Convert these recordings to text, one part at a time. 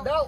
দাও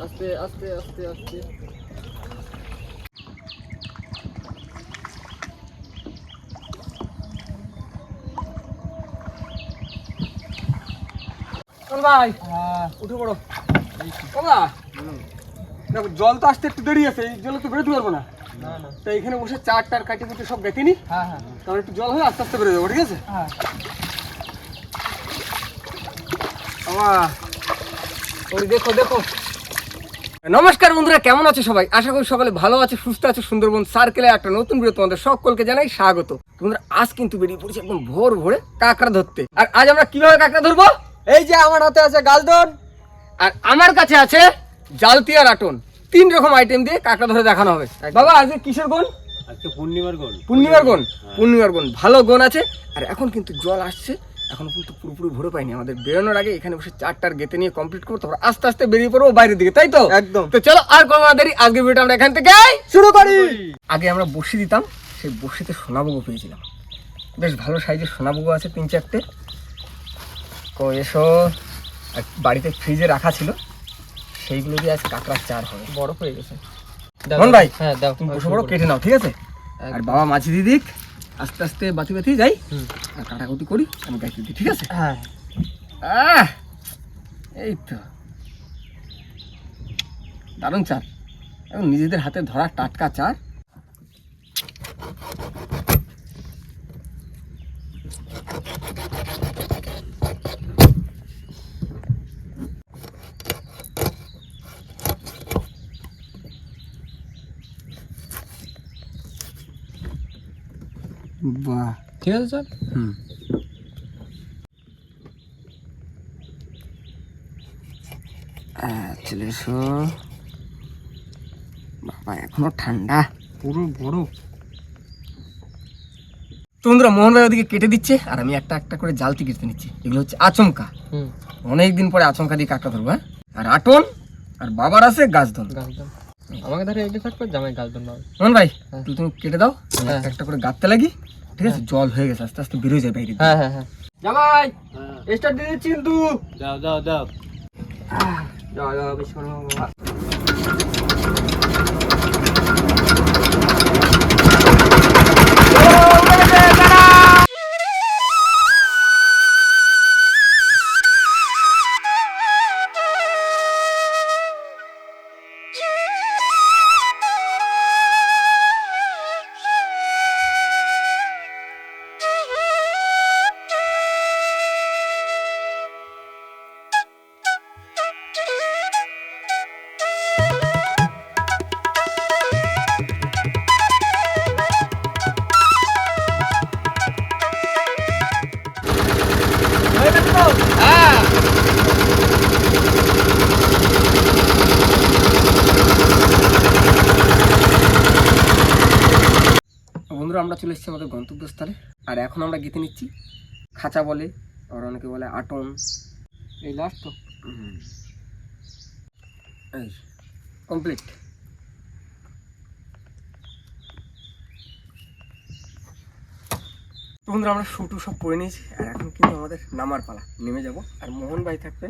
আস্তে আস্তে আস্তে আস্তে ভাই উঠে পড়ো। দেখো জল তো আসতে একটু দেরি আছে, এই জলে তো বেরোতে পারবো না। তো এখানে বসে চার টার কাটি কুটি সব দেখে নি, কারণ একটু জল হয়ে আস্তে আস্তে বেরো যাবো, ঠিক আছে? দেখো দেখো। নমস্কার বন্ধুরা, কেমন আছে সবাই? আশা করি সকালে ভালো আছে, সুস্থ আছে। সুন্দরবন সার্কেলে একটা নতুন ভিডিও তোমাদের সকলকে জানাই স্বাগত। তোমরা আজ কিন্তু বেরিয়ে পড়েছি একদম ভোর ভোরে কাঁকড়া ধরতে। আর আজ আমরা কিভাবে কাঁকড়া ধরবো? এই যে আমার হাতে আছে গালদন, আর আমার কাছে আছে জালতি আর আটন। 3 রকম আইটেম দিয়ে কাঁকড়া ধরে দেখানো হবে। বাবা আজকে কিসের গুণ? আজকে পূর্ণিমার গুণ। পূর্ণিমার গুণ, ভালো গুণ আছে। আর এখন কিন্তু জল আসছে, এখন কিন্তু পুরোপুরি ভরে পাইনি। আমাদের বেরোনোর আগে এখানে বসে 4টার গেতে নিয়ে কমপ্লিট করবো, তারপর আস্তে আস্তে বেরিয়ে পড়বো বাইরের দিকে, তাই তো? একদম। তো চলো আর কোনো দেরি, আজকে ভিডিওটা আমরা এখান থেকে শুরু করি। আগে আমরা বসি দিতাম, সেই বসিতে সোনাবুগো পেয়েছিলাম, বেশ ভালো সাইজের সোনাবুগো আছে 3-4টে। তো এসো, বাড়িতে ফ্রিজে রাখা ছিল, সেইগুলো দিয়ে আজ কাঁকড়ার চার হবে। বড় হয়ে গেছে মন ভাই। হ্যাঁ দাও, তুমি বসে বড় কেটে নাও, ঠিক আছে? আর বাবা মাছি দিদিক আস্তে আস্তে বাতি বাতি যাই, আর কাটাকুটি করি, আমি গাইতে দিই, ঠিক আছে? হ্যাঁ। এই তো দারুণ চার, এবং নিজেদের হাতে ধরা টাটকা চার। বাহ, ঠিক আছে স্যার। চলে এসো বাবা, এখনো ঠান্ডা, পুরো বড়। তোমরা মোহন ভাই ওদিকে কেটে দিচ্ছে, আর আমি একটা একটা করে জালতি কেটে নিচ্ছি। এগুলো হচ্ছে আচমকা, অনেকদিন পরে আচমকা দিয়ে কাঁকড়া ধরবো। হ্যাঁ, আর আটন, আর বাবার আছে গাছদন। আমাকে ধরে এটি থাকবে, জামাই গালদন না। মোহন ভাই তুমি কেটে দাও, একটা একটা করে গাঁথতে লাগি, ঠিক আছে? জল হয়ে গেছে, আস্তে আস্তে বেরোয় যায় বাইরে। হ্যাঁ হ্যাঁ হ্যাঁ। জামাই স্টার্ট দিয়ে দিচ্ছি কিন্তু। দাও দাও দাও দাও দাও, বেশ করো বাবা। বন্ধুরা, আমরা চলে এসেছি আমাদের গন্তব্যস্থলে, আর এখন আমরা গেঁথে নিচ্ছি। খাঁচা বলে, আর অনেকে বলে আটন। এই লাস্ট তো, এই কমপ্লিট। বন্ধুরা, আমরা শুটু সব পরে নিয়েছি, আর এখন কিন্তু আমাদের নামার পালা, নেমে যাব। আর মোহন ভাই থাকবে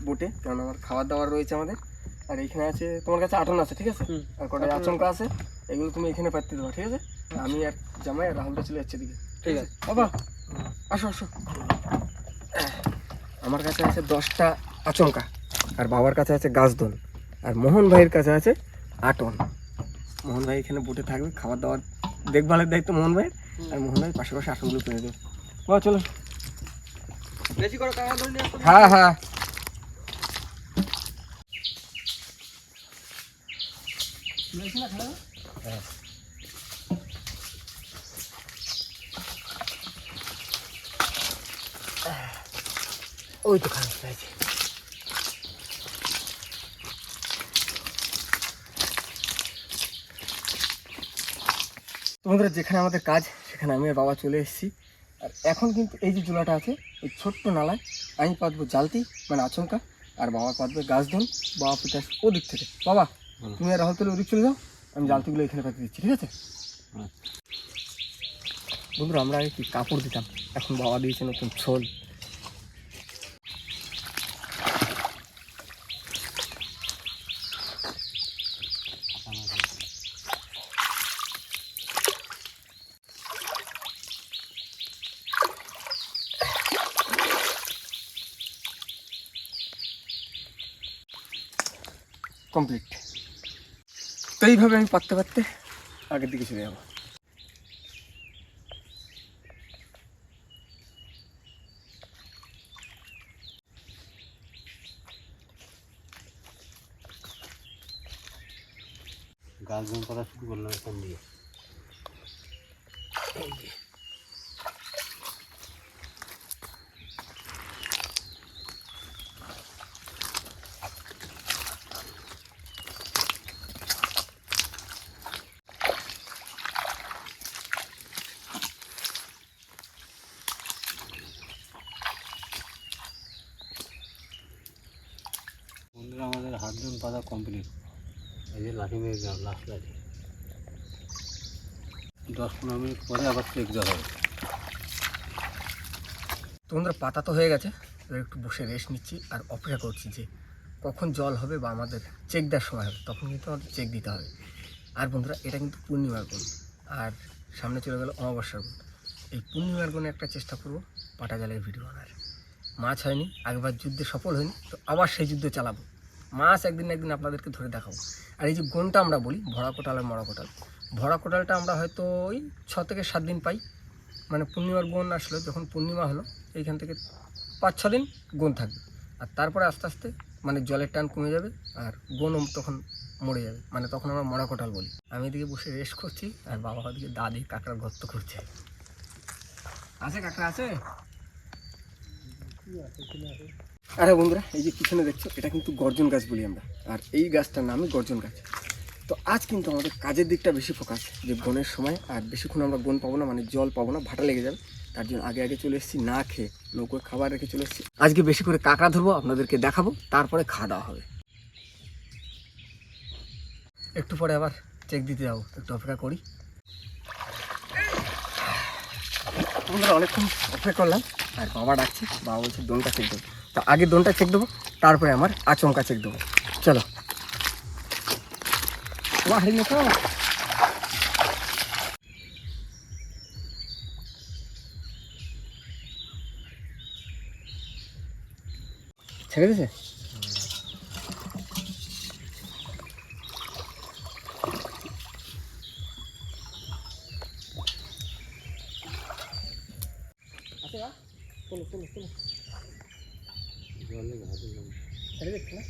বোটে, কারণ আমার খাবার দাবার রয়েছে আমাদের। আর এখানে আছে, তোমার কাছে আটন আছে, ঠিক আছে? আর কটা আচমকা আছে, এগুলো তুমি এখানে পাততে দেবো, ঠিক আছে? আমি আর জামাই আর রাহুলটা চলে যাচ্ছে দিকে, ঠিক আছে? বাবা আসো আসো। আমার কাছে আছে 10টা আচমকা, আর বাবার কাছে আছে গাছদন, আর মোহন ভাইয়ের কাছে আছে আটন। মোহন ভাই এখানে বোটে থাকবে, খাবার দাবার দেখভালের দায়িত্ব মোহন ভাইয়ের, আর মোহন ভাই পাশে পাশে আসনগুলো কিনে দেবে। চলো বেশি করে। হ্যাঁ হ্যাঁ, ওই তো খারাপ লাগছে। তোমাদের যেখানে আমাদের কাজ, সেখানে আমি আর বাবা চলে এসেছি। আর এখন কিন্তু এই যে চুলাটা আছে, এই ছোট্ট নালায় আমি পাতবো জালতি, মানে আচমকা। আর বাবা পাতবে গাছ ধন, বাবা পুঁতে আসবে ওদিক থেকে। বাবা তুমি আর রাহুল তুলে ওদিক চলে যাও, আমি জালতিগুলো এখানে পাঠিয়ে দিচ্ছি, ঠিক আছে? বন্ধুরা আমরা আগে কি কাপড় দিতাম, এখন বাবা দিয়েছে নতুন ছোল। কমপ্লিট। তো এইভাবে আমি পাততে পারতে আগের দিকে চলে যাবো। গাছ জন করা শুরু করলাম এখান দিয়ে। বন্ধুরা আমাদের হাত জন পাতা কমপ্লিট। এই যে লাঠি মেরে দিলাম, লাস্ট লাঠি। 10-15 মিনিট পরে আবার চেক দেওয়া হবে। তোমরা পাতা তো হয়ে গেছে, এবার একটু বসে রেস্ট নিচ্ছি আর অপেক্ষা করছি যে কখন জল হবে বা আমাদের চেক দেওয়ার সময় হবে, তখন কিন্তু আমাদের চেক দিতে হবে। আর বন্ধুরা এটা কিন্তু পূর্ণিমার গুণ, আর সামনে চলে গেল অমাবস্যার গুণ। এই পূর্ণিমার গুণে একটা চেষ্টা করবো পাটা জালের ভিডিও বানার। মাছ হয়নি, আগেবার যুদ্ধে সফল হয়নি, তো আবার সেই যুদ্ধ চালাবো। মাছ একদিন না একদিন আপনাদেরকে ধরে দেখাবো। আর এই যে গুণটা আমরা বলি ভরা কোটাল আর মরা কোটাল, ভরা কোটালটা আমরা হয়তো ওই 6 থেকে 7 দিন পাই। মানে পূর্ণিমার গুণ আসলো, যখন পূর্ণিমা হলো এইখান থেকে 5-6 দিন গুণ থাকবে, আর তারপরে আস্তে আস্তে মানে জলের টান কমে যাবে আর গুণও তখন মরে যাবে, মানে তখন আমরা মরা কোটাল বলি। আমি এদিকে বসে রেস্ট করছি আর বাবা ওদিকে দাদি কাঁকড়ার গর্ত করছে। আছে কাঁকড়া আছে? আরে বন্ধুরা এই যে পিছনে দেখছো এটা কিন্তু গর্জন গাছ বলি আমরা, আর এই গাছটার নামই গর্জন গাছ। তো আজ কিন্তু আমাদের কাজের দিকটা বেশি ফোকাস, যে বনের সময় আর বেশিক্ষণ আমরা বন পাবো না, মানে জল পাবো না, ভাটা লেগে যাবে। তার জন্য আগে আগে চলে এসেছি, না খেয়ে নৌকোয় খাবার রেখে চলে এসেছি। আজকে বেশি করে কাঁকড়া ধরবো, আপনাদেরকে দেখাবো, তারপরে খাওয়া দাওয়া হবে। একটু পরে আবার চেক দিতে যাবো, একটু অপেক্ষা করি। বন্ধুরা অনেকক্ষণ অপেক্ষা করলাম আর বাবা ডাকছে, বাবা বলছে দোনটা চেক দেবো। তো আগে দোনটা চেক দেবো, তারপরে আমার আচমকা চেক দেবো। চলো হারি না, ছেড়ে দিয়েছে। ছেড়ে দিচ্ছে না?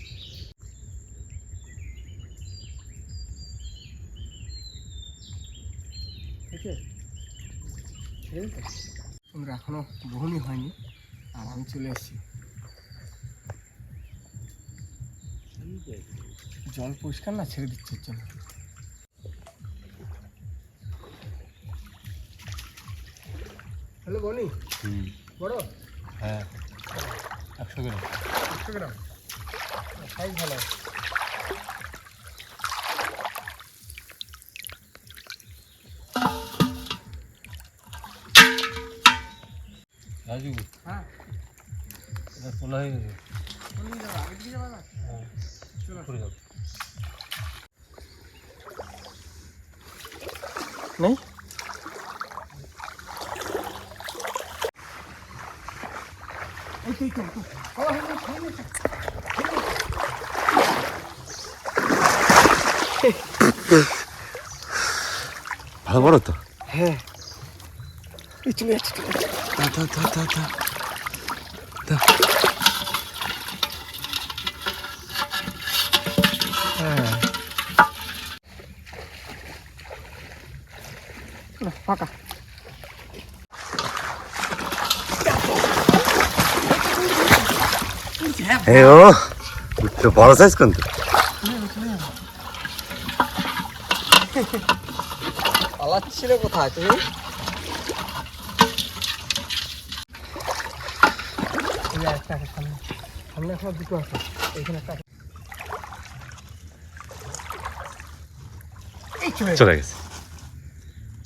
তোমরা এখনো বহনই হয়নি আর আমি চলে এসেছি। জল পরিষ্কার না, ছেড়ে দিচ্ছে জন্য। হ্যালো বনি, বড়? হ্যাঁ 100 গ্রাম। 100 গ্রাম সাইজ ভালো। রাজু হ্যাঁ এটা তোলা হয়ে গেছে। চলো যাও। নেই ভালো বড় তো। হ্যাঁ এই চলে যাচ্ছে, চলে যাচ্ছে। হ্যাঁ ফাঁকা। ও তো বড় সাইজ কিন্তু পালাচ্ছি রে, কোথায় তুমি? সামনে সামনে এখনো দুটো আছে। এখানে একটা এই চলে চলে গেছে।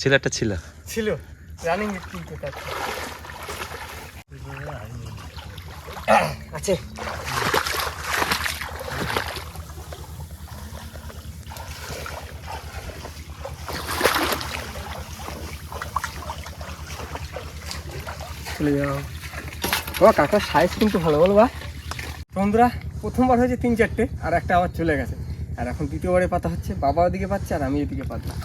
ছিল একটা ছিল। ছিল রানিং কিন্তু আছে। চলে যাও বাবা, কাকার সাইজ কিন্তু ভালো বলো বা। বন্ধুরা প্রথমবার হয়েছে 3-4টে, আর একটা আবার চলে গেছে, আর এখন দ্বিতীয়বারে পাতা হচ্ছে। বাবা ওদিকে পাচ্ছে আর আমি এদিকে পাতলাম।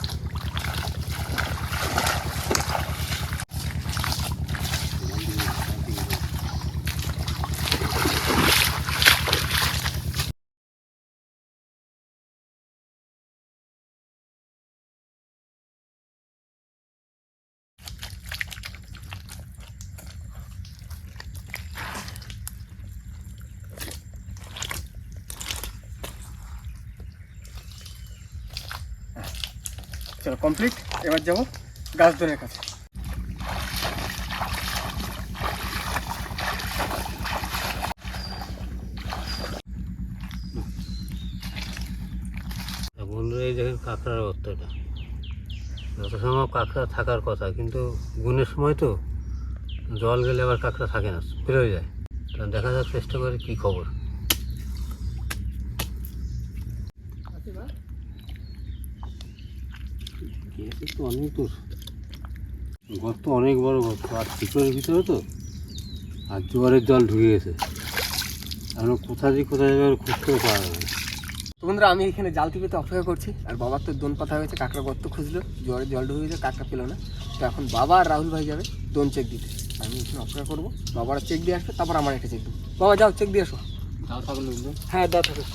চলো কমপ্লিট, এবার যাবো গাছদনের কাছে। বন্ধুরা এই দেখেন কাঁকড়ার অবস্থাটা, যত সময় কাঁকড়া থাকার কথা, কিন্তু গুণের সময় তো জল গেলে আবার কাঁকড়া থাকে না, বেরোয় যায়। তা দেখা যাক, চেষ্টা করে কী খবর। তো অনেক দূর, গর্ত অনেক বড় গর্ত, আর শিকড়ের ভিতরে তো, আর জোয়ারের জল ঢুকে গেছে। এখন কোথায় যাবে খুঁজ করে পাওয়া যাবে না। তো বন্ধুরা আমি এখানে জাল টিপেতে অপেক্ষা করছি, আর বাবার তো দোন পাতা হয়েছে, কাঁকড়া গর্ত খুঁজলো, জোয়ারে জল ঢুকে গেছে, কাঁকড়া পেলো না। তো এখন বাবা আর রাহুল ভাই যাবে দোন চেক দিতে, আমি এখানে অপেক্ষা করবো। বাবারা চেক দিয়ে আসবে, তারপর আমার একটা চেক দেবো। বাবা যাও চেক দিয়ে আসো। জাল থাকলে হ্যাঁ দাও থাকো।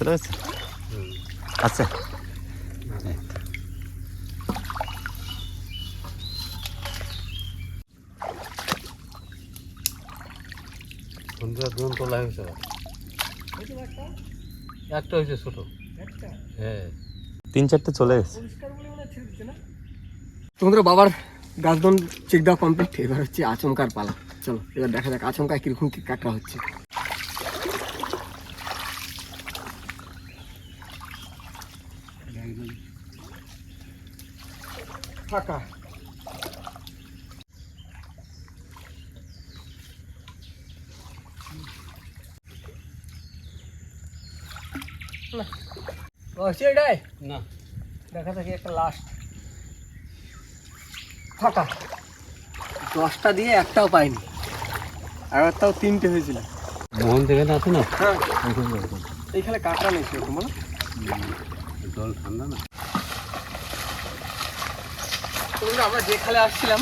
চলে গেছে। আচ্ছা বন্ধুরা দোন তোলা হয়েছে, একটা হয়েছে ছোটো। হ্যাঁ 3-4টে চলে গেছে। তোমাদের বাবার গাছদন চেক দেওয়া কমপ্লিট, এবার হচ্ছে আচমকার পালা। চলো এবার দেখা যাক আচমকায় কিরকম কি কাঁকড়া হচ্ছে। ফাঁকা এটাই না, দেখা যাক একটা লাস্ট ফাঁকা। 10টা দিয়ে একটাও পাইনি, আর তাও 3টে হয়েছিল। মোহন যেখানে আছে না, হ্যাঁ এইখানে কাঁকড়া নেই সেরকম বলো। জল ঠান্ডা না। তোমরা আমরা যে খালে আসছিলাম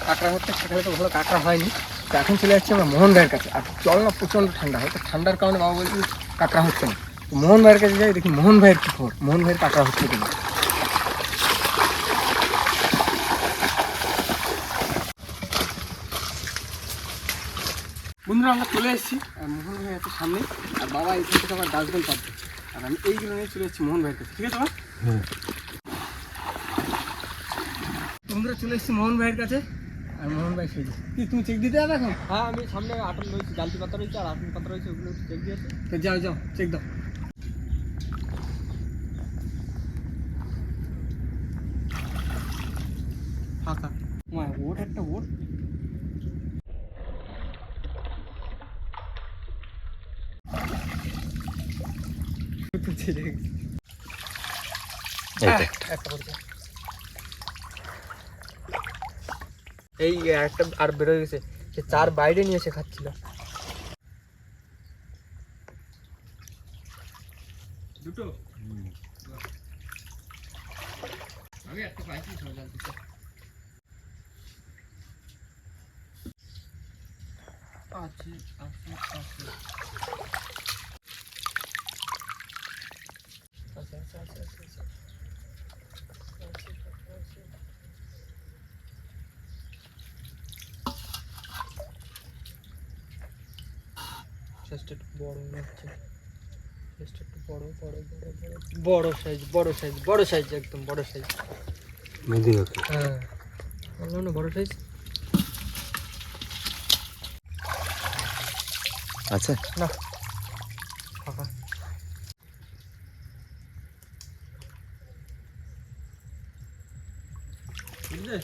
কাঁকড়া হচ্ছে, সেখানে তো ভালো কাঁকড়া হয়নি। তো এখন চলে যাচ্ছি আমরা মোহন ভাইয়ের কাছে, আর জল না প্রচণ্ড ঠান্ডা, হয়তো ঠান্ডার কারণে বাবা বলছি কাঁকড়া হচ্ছে না। তো মোহন ভাইয়ের কাছে যাই, দেখি মোহন ভাইয়ের কী খবর, মোহন ভাইয়ের কাঁকড়া হচ্ছে কিনা। বন্ধুরা আমরা চলে এসেছি, আর মোহন ভাই আছে সামনে, আর বাবা এখান থেকে আমার ডাস্টবিন পাচ্ছে, আর আমি এইগুলো নিয়ে চলে এসেছি মোহন ভাইয়ের কাছে। ঠিক আছে বাবা? বন্ধুরা চলে এসেছি মোহন ভাইয়ের কাছে, আর মোহন ভাই সেই কি তুমি চেক দিতে যাবে এখন? হ্যাঁ আমি সামনে আটন রয়েছে, জালতি পাতা রয়েছে আর আটন পাতা রয়েছে, ওগুলো চেক দিয়েছে। তো যাও যাও চেক দাও। ফাঁকা ওট একটা ওট। এই একটা আর বেরোয় গেছে, সে 4 বাইরে নিয়ে এসে খাচ্ছিল। দুটো আমি একটা পাইছি সব জানতে। আচ্ছা আচ্ছা আচ্ছা আচ্ছা আচ্ছা আচ্ছা আচ্ছা চেষ্টা একটু বড় হচ্ছে। সাইজটা একটু বড় বড় বড় বড় সাইজ বড় সাইজ একদম বড় সাইজ। মেহেদি কাঁকড়া। হ্যাঁ বললাম না বড় সাইজ। আছে না ফাঁকা। বুঝলে?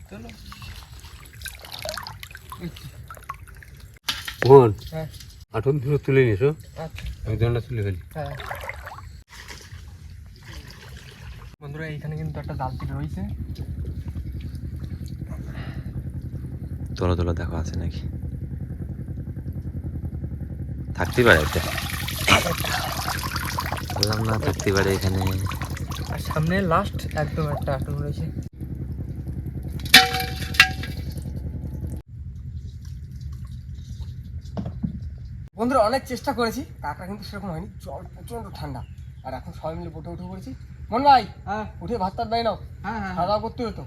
চলো। মোহন হ্যাঁ আঠুন ধরে তুলে নিছো, আচ্ছা আমি দণ্ডটা তুলে ফেলি। হ্যাঁ বন্ধুরা এইখানে কিন্তু একটা জাল থেকে রয়েছে। তোলা তোলা দেখো আছে নাকি, থাকতে পারে এটা, বললাম না থাকতে পারে এখানে। আর সামনে লাস্ট একদম একটা আটন রয়েছে। বন্ধুরা অনেক চেষ্টা করেছি, কাঁকড়া কিন্তু সেরকম হয়নি, জল প্রচন্ড ঠান্ডা। আর এখন সবাই মিলে বোটে উঠে পড়েছি। মন ভাই হ্যাঁ উঠে ভাত টাত দেয় নাও, হ্যাঁ হ্যাঁ খাওয়া দাওয়া করতে হতো।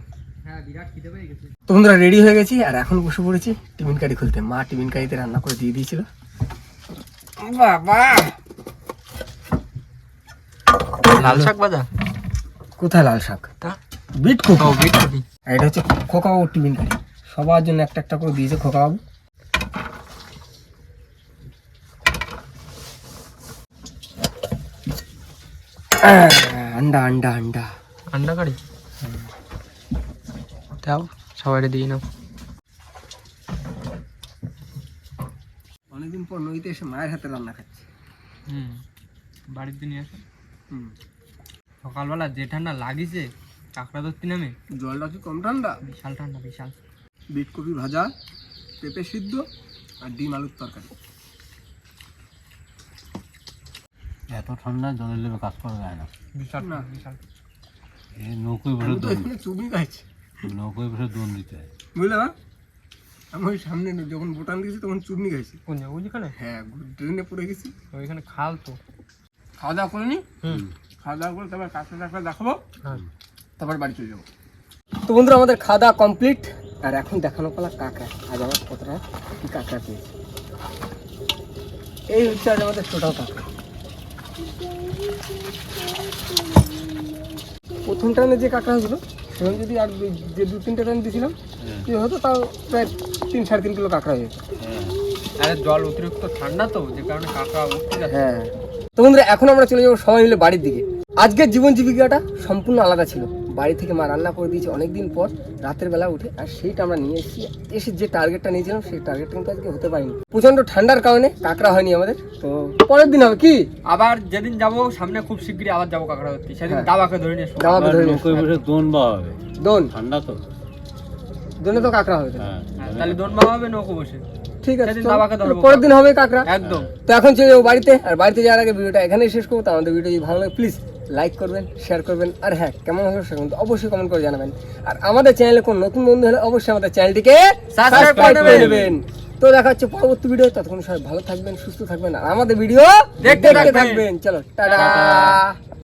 হ্যাঁ বিরাট খিদে পেয়ে গেছে। তো বন্ধুরা রেডি হয়ে গেছি আর এখন বসে পড়েছি টিফিন কারি খুলতে। মা টিফিন কারিতে রান্না করে দিয়ে দিয়েছিল। বাবা লাল শাক ভাজা। কোথায় লাল শাক? তা বিট কপি। ও বিট কপি। আর এটা হচ্ছে খোকা বাবুর টিফিন কারি, সবার জন্য একটা একটা করে দিয়েছে খোকা বাবু। আন্ডা আন্ডা আন্ডা আন্ডা কারি দাও সবাই দিয়ে নাও। অনেকদিন পর নদীতে এসে মায়ের হাতে রান্না খাচ্ছি। বাড়িতে নিয়ে আসো। হুম, সকালবেলা যে ঠান্ডা লাগিছে কাঁকড়া ধরতে নামে, জলটা কি কম ঠান্ডা? বিশাল ঠান্ডা বিশাল। বিট কপি ভাজা, পেঁপে সিদ্ধ আর ডিম আলুর তরকারি। এত ঠান্ডা জলের লেবে কাজ করা যায় না। বিশাল না। বিশাল। এই নৌকোয় বসে আমি তো দোন, এখানে চুবড়ি খাইছি, নৌকোয় বসে দোন দিতে হয়। বুঝলে না? আমি ওই সামনে যখন ভুটান দিয়েছি তখন চুবনি খাইছি। কোন জায়গা ওইখানে? হ্যাঁ, ট্রেনে পড়ে গেছি। ওইখানে খাল তো। খাওয়া দাওয়া করে নি, হুম খাওয়া দাওয়া করে তারপর কাঁকড়া টাকড়া দেখাবো, হ্যাঁ তারপর বাড়ি চলে যাবো। তো বন্ধুরা আমাদের খাওয়া দাওয়া কমপ্লিট আর এখন দেখানো পালা কাঁকড়া। আজ আমার কতটা কি কাঁকড়া পেয়েছি, এই হচ্ছে আজ আমাদের ছোটাও কাঁকড়া। প্রথম টানে যে কাঁকড়া হয়েছিল সেখানে যদি আর যে 2-3টা টান দিয়েছিলাম কি হতো, তাও প্রায় 3-3.5 কিলো কাঁকড়া হয়ে যেত। আরে জল অতিরিক্ত ঠান্ডা তো, যে কারণে কাঁকড়া উঠতে যাচ্ছে। হ্যাঁ, তো বন্ধুরা এখন আমরা চলে যাবো সবাই মিলে বাড়ির দিকে। আজকের জীবন জীবিকাটা সম্পূর্ণ আলাদা ছিল। বাড়ি থেকে মা রান্না করে দিয়েছে অনেকদিন পর রাতের বেলা উঠে, আর সেইটা আমরা নিয়ে এসেছি। এসে যে টার্গেটটা নিয়েছিলাম সেই টার্গেটটা কিন্তু আজকে হতে পারিনি, প্রচন্ড ঠান্ডার কারণে কাঁকড়া হয়নি আমাদের। তো পরের দিন হবে কি, আবার যেদিন যাবো সামনে খুব শিগগিরই আবার যাবো কাঁকড়া ধরতে, সেদিন হ্যাঁ। দাবাকে ধরে নিয়ে আসবো। দাওয়াকে ধরে নিয়ে নৌকোয় বসে দোন বাওয়া হবে, দোন ঠান্ডা তো। দোনে তো কাঁকড়া হবে। হ্যাঁ হ্যাঁ, তাহলে দোন বাবা হবে নৌকো বসে। ঠিক আছে, সেদিন চলো। দাবাকে ধরবো। পরের দিন হবে কাঁকড়া। একদম। তো এখন চলে যাবো বাড়িতে, আর বাড়িতে যাওয়ার আগে ভিডিওটা এখানেই শেষ করবো। তো আমাদের ভিডিও যদি ভালো লাগে প্লিজ লাইক করবেন, শেয়ার করবেন, আর হ্যাঁ কেমন হলো সেটা কিন্তু অবশ্যই কমেন্ট করে জানাবেন। আর আমাদের চ্যানেলে কোন নতুন বন্ধু হলে অবশ্যই আমাদের চ্যানেলটিকে সাবস্ক্রাইব করে নেবেন। তো দেখা হচ্ছে পরবর্তী ভিডিও, ততক্ষণ সবাই ভালো থাকবেন, সুস্থ থাকবেন, আর আমাদের ভিডিও দেখতে থাকবেন। থাকবেন। চলো টাটা।